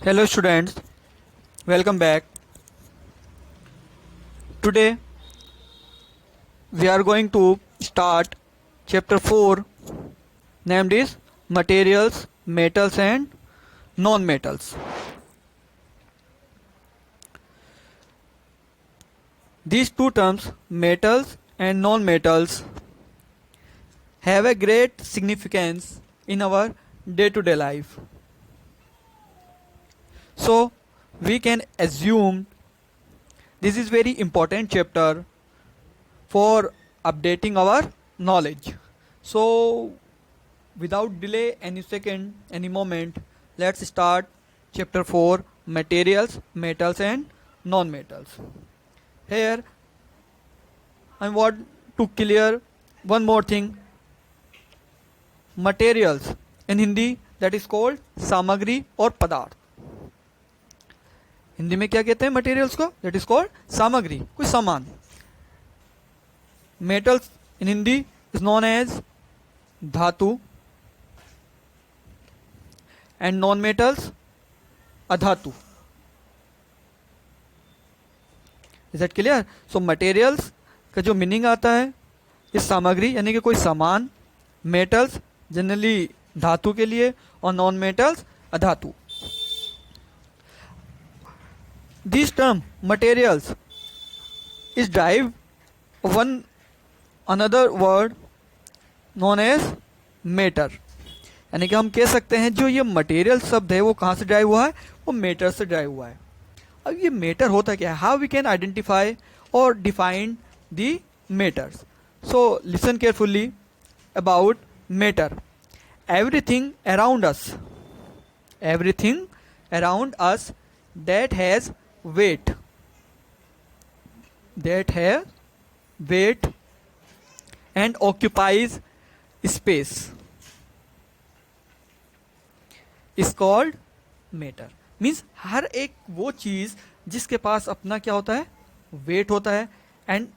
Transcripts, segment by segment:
Hello students, welcome back. Today we are going to start chapter 4 named is materials, metals and non-metals. These two terms, metals and non-metals, have a great significance in our day-to-day life. So we can assume this is very important chapter for updating our knowledge. So without delay any second, any moment, let's start chapter 4 materials, metals and non-metals. Here I want to clear one more thing. Materials in Hindi that is called सामग्री और पदार्थ. हिंदी में क्या कहते हैं materials को? That is called सामग्री, कोई सामान. Metals in Hindi is known as धातु एंड नॉन मेटल्स अधातु. Is that clear? So materials का जो मीनिंग आता है इस सामग्री यानी कि कोई सामान, मेटल्स जनरली धातु के लिए और नॉन मेटल्स अधातु. This term materials is derived one another word known as matter. यानी कि हम कह सकते हैं जो ये मटेरियल शब्द है वो कहाँ से ड्राइव हुआ है? वो मेटर से ड्राइव हुआ है. अब ये मेटर होता क्या है? हाउ वी कैन आइडेंटिफाई और define the matters. So listen carefully about matter. Everything around us that has weight and occupies space is called matter. मीन्स हर एक वो चीज जिसके पास अपना क्या होता है? वेट होता है एंड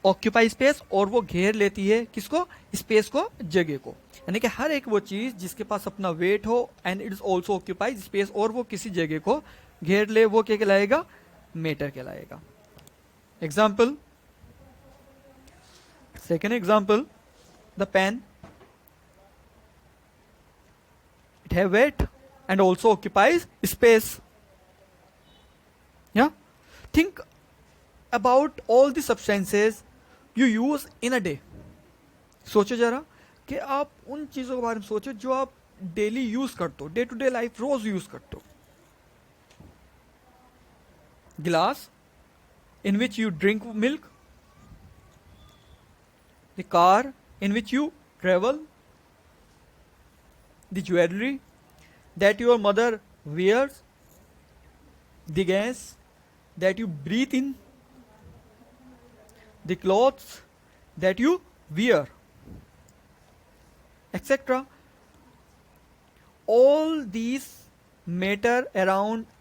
ऑक्यूपाई स्पेस, और वो घेर लेती है किसको? स्पेस को, जगह को. यानी कि हर एक वो चीज जिसके पास अपना वेट हो and it is also occupy space, और वो किसी जगह को घेर ले, वो क्या कहलाएगा? मेटर कहलाएगा. Example, second example, the pen. It have weight and also occupies space. या think about all the substances you use in a day. सोचो जरा कि आप उन चीजों के बारे में सोचो जो आप डेली यूज करते हो, डे टू डे लाइफ, रोज यूज करते हो. Glass in which you drink milk, the car in which you travel, the jewelry that your mother wears, the gas that you breathe in, the clothes that you wear, etc. All these matter around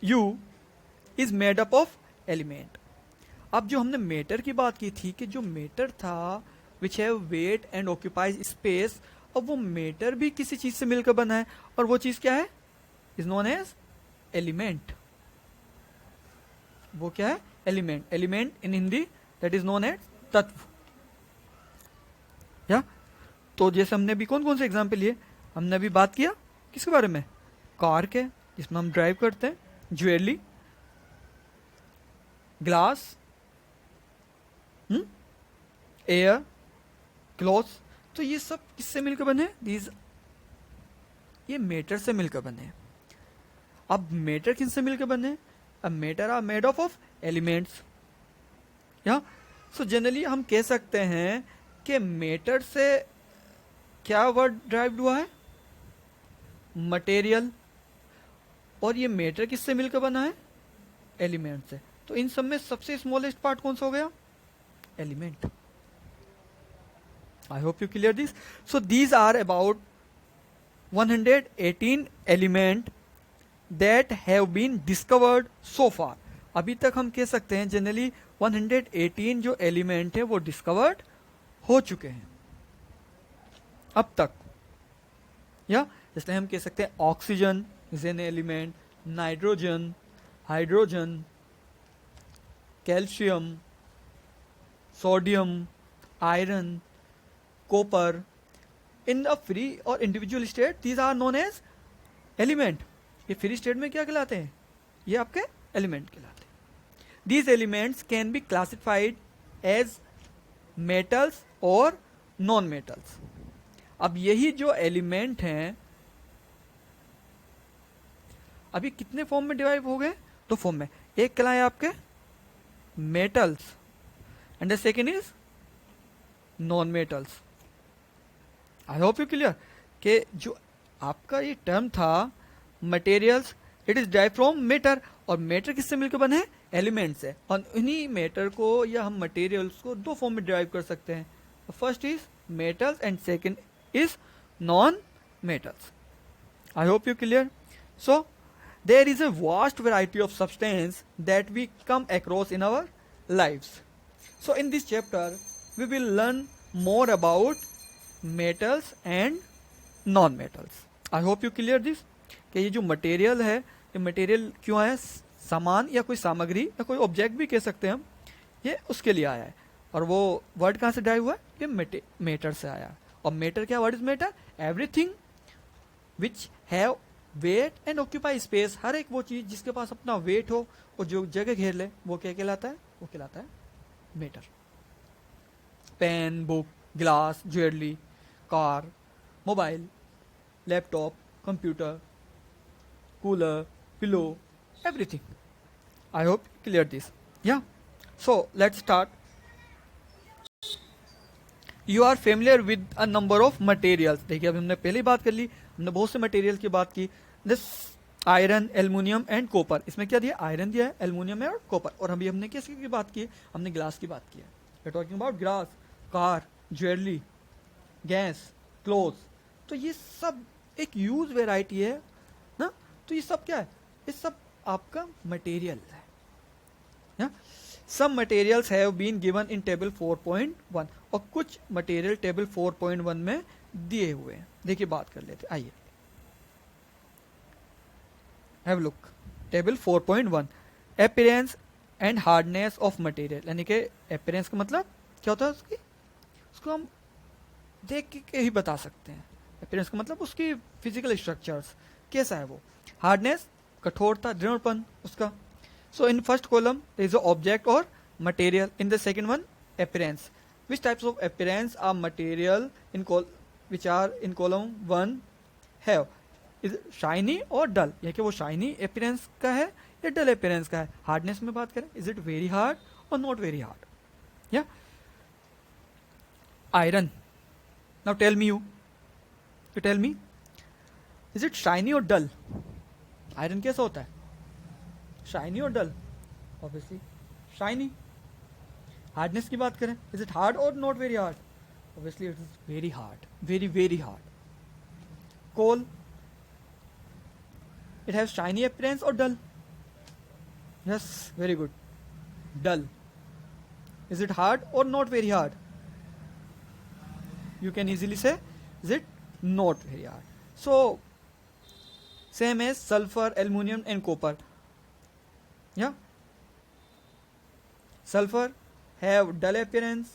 you is made up of element. अब जो हमने matter की बात की थी कि जो matter था which have weight and occupies space, अब वो मेटर भी किसी चीज से मिलकर बना है, और वो चीज क्या है? Is known as element. वो क्या है? Element. Element in Hindi that is known as तत्व. या तो जैसे हमने अभी कौन कौन से एग्जाम्पल लिए? हमने अभी बात किया किसके बारे में? कार के, जिसमें हम ड्राइव करते हैं, ज्वेलरी, ग्लास, एयर, क्लॉथ्स. तो ये सब किससे मिलकर बने? ये मेटर से मिलकर बने. अब मेटर किससे मिलकर बने? अब matter are made of elements. या सो जनरली हम कह सकते हैं कि मेटर से क्या वर्ड ड्राइव्ड हुआ है? मटेरियल. और ये मेटर किससे मिलकर बना है? एलिमेंट से. तो इन सब में सबसे स्मॉलेस्ट पार्ट कौन सा हो गया? Element. I hope you clear this. So these are about 118 element that have been discovered so far. अभी तक हम कह सकते हैं जनरली 118 जो एलिमेंट है वो डिस्कवर्ड हो चुके हैं अब तक. या इसलिए हम कह सकते हैं oxygen, is an element, nitrogen, hydrogen, calcium, sodium, iron, copper. In a free or individual state, these are known as element. ये फ्री स्टेट में क्या कहलाते हैं? ये आपके एलिमेंट कहलाते हैं. These elements can be classified as metals और नॉन मेटल्स. अब यही जो एलिमेंट हैं अभी कितने फॉर्म में डिवाइड हो गए? दो फॉर्म में. एक कहलाए आपके metals and the second is non metals. I hope you clear कि जो आपका ये टर्म था materials, it is dive from matter. और मैटर किससे मिलकर बने हैं? एलिमेंट से. और इन्हीं मैटर को या हम मटेरियल्स को दो फॉर्म में डिराइव कर सकते हैं. First is metals and second is non metals. I hope you clear. So there is a vast variety of substance that we come across in our lives. So in this chapter we will learn more about metals and non metals. I hope you clear this कि ये जो material है, ये material क्यों आया? सामान या कोई सामग्री या कोई ऑब्जेक्ट भी कह सकते हैं हम, ये उसके लिए आया है. और वो वर्ड कहाँ से ड्राइव हुआ? ये मेटर से आया. और मेटर क्या? Word is matter? Everything which have weight and occupy space. हर एक वो चीज जिसके पास अपना वेट हो और जो जगह घेर ले, वो क्या कहलाता है? वो कहलाता है matter. Pen, book, glass, jewellery, car, mobile, laptop, computer, cooler, pillow, everything. I hope clear this. या so let's start. You are familiar with a number of materials. देखिए अभी हमने पहले ही बात कर ली, हमने बहुत से मटेरियल की बात की. This iron, aluminium and copper. इसमें क्या दिया? आयरन दिया है, एल्युमिनियम है और कॉपर. और अभी हमने किसकी बात की? हमने ग्लास की बात की है. We are talking about glass, car, jewellery, gas, clothes. तो ये सब एक यूज वेराइटी है ना. तो ये सब क्या है? ये सब आपका मटेरियल है. Some materials have been given in table 4.1 और कुछ मटेरियल टेबल 4.1 में दिए हुए हैं. देखिए बात कर लेते. आइए have look. Table 4.1 appearance and hardness of material. यानी कि अपीयरेंस का मतलब क्या होता है? उसको हम देख के ही बता सकते हैं. अपीयरेंस का मतलब उसकी फिजिकल स्ट्रक्चर्स कैसा है वो. हार्डनेस कठोरता, दृढ़पन उसका. So in first column there is a object or material. In the second one, appearance. Which types of appearance are material in which are in column 1 have? Is it shiny or dull? ये कि वो shiny appearance का है या dull appearance का है. Hardness में बात करें, is it very hard or not very hard? Yeah. Iron. Now tell me you tell me, is it shiny or dull? Iron कैसा होता है? शाइनी और डल. Obviously shiny. हार्डनेस की बात करें, इज इट हार्ड और not very hard? Obviously it is very hard, very very hard. Coal, it have shiny appearance और dull? Yes, very good. Dull. Is it hard और not very hard? You can easily say is it not very hard. So same as sulphur, aluminium and copper. Yeah, sulfur have dull appearance,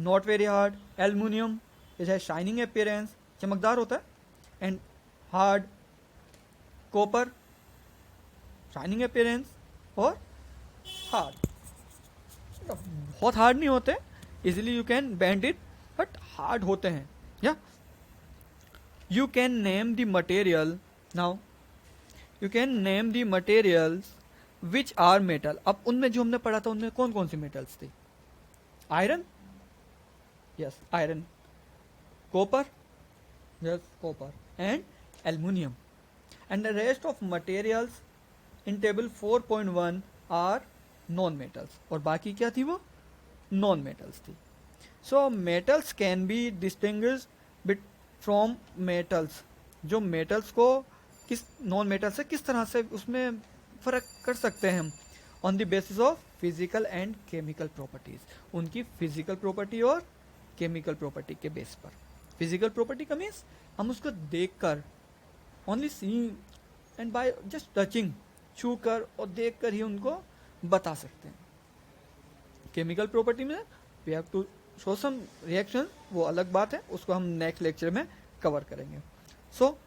not very hard. Aluminium it has shining appearance, चमकदार होता है. And hard. Copper shining appearance और hard. बहुत hard नहीं होते, easily you can bend it, but hard होते हैं. Yeah, you can name the material. Now you can name the materials which are metal. अब उनमें जो हमने पढ़ा था उनमें कौन कौन सी मेटल्स थी? Iron, yes iron. Copper, yes copper. And aluminium. And the rest of materials in table 4.1 are non metals. और बाकी क्या थी? वो नॉन मेटल्स थी. So metals can be distinguished from metals. जो मेटल्स को किस नॉन मेटल से किस तरह से उसमें फर्क कर सकते हैं हम? On the basis of physical and chemical properties. उनकी फिजिकल प्रॉपर्टी और केमिकल प्रॉपर्टी के बेस पर. फिजिकल प्रॉपर्टी का मीन्स हम उसको देखकर, only seeing and by just touching, छू कर और देख कर ही उनको बता सकते हैं. केमिकल प्रॉपर्टी में we have to show some reaction, वो अलग बात है, उसको हम नेक्स्ट लेक्चर में कवर करेंगे. सो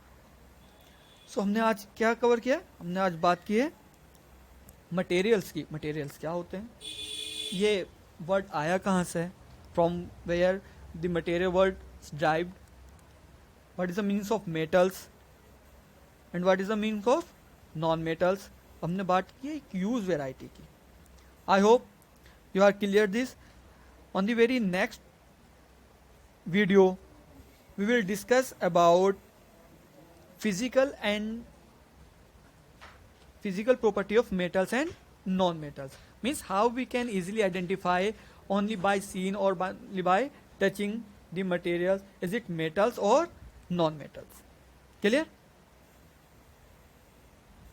हमने आज क्या कवर किया? हमने आज बात की है मटेरियल्स की. मटेरियल्स क्या होते हैं, ये वर्ड आया कहाँ से है, from where the material word derived, what is the means of metals and what is the means of non metals. हमने बात की है एक यूज वेराइटी की. I hope you are clear this. On the very next video we will discuss about physical property of metals and non-metals, means how we can easily identify only by seeing or by touching the materials, is it metals or non-metals. Clear?